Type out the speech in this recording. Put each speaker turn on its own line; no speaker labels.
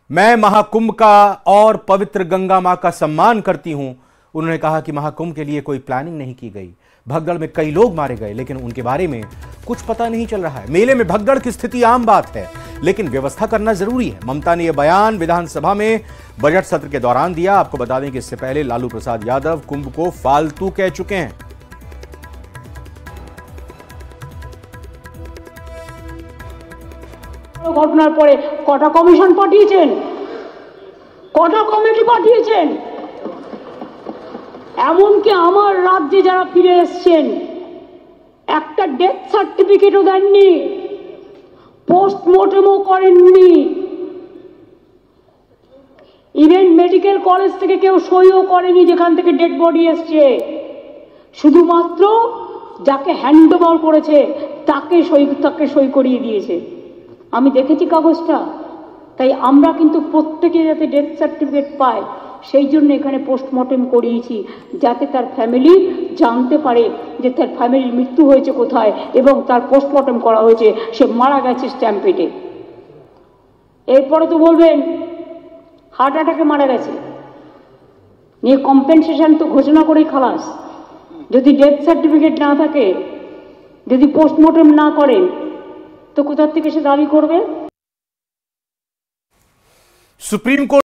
मैं महाकुंभ का और पवित्र गंगा मां का सम्मान करती हूं। उन्होंने कहा कि महाकुंभ के लिए कोई प्लानिंग नहीं की गई। भगदड़ में कई लोग मारे गए, लेकिन उनके बारे में कुछ पता नहीं चल रहा है। मेले में भगदड़ की स्थिति आम बात है, लेकिन व्यवस्था करना जरूरी है। ममता ने यह बयान विधानसभा में बजट सत्र के दौरान दिया। आपको बता दें कि इससे पहले लालू प्रसाद यादव कुंभ को फालतू कह चुके हैं।
ঘটনার পরে কটা কমিশন পাঠিয়েছেন, কটা কমিটি পাঠিয়েছেন, এমনকি আমার রাজ্যে যারা ফিরে এসেছেন একটা ডেথ সার্টিফিকেটও দেননি, পোস্টমর্টেমও করেননি, ইভেন মেডিকেল কলেজ থেকে কেউ সইও করেনি যেখান থেকে ডেড বডি এসছে। শুধুমাত্র যাকে হ্যান্ডওভার করেছে তাকে সই করিয়ে দিয়েছে। আমি দেখেছি কাগজটা। তাই আমরা কিন্তু প্রত্যেকে যাতে ডেথ সার্টিফিকেট পায় সেই জন্য এখানে পোস্টমর্টেম করিয়েছি, যাতে তার ফ্যামিলি জানতে পারে যে তার ফ্যামিলির মৃত্যু হয়েছে কোথায় এবং তার পোস্টমর্টেম করা হয়েছে, সে মারা গেছে স্ট্যাম্পেডে। এরপরে তো বলবেন হার্ট অ্যাটাকে মারা গেছে, নিয়ে কম্পেনসেশন তো ঘোষণা করেই খালাস। যদি ডেথ সার্টিফিকেট না থাকে, যদি পোস্টমর্টেম না করেন, তো কোথা থেকে সে দাবি করবে?
Supreme court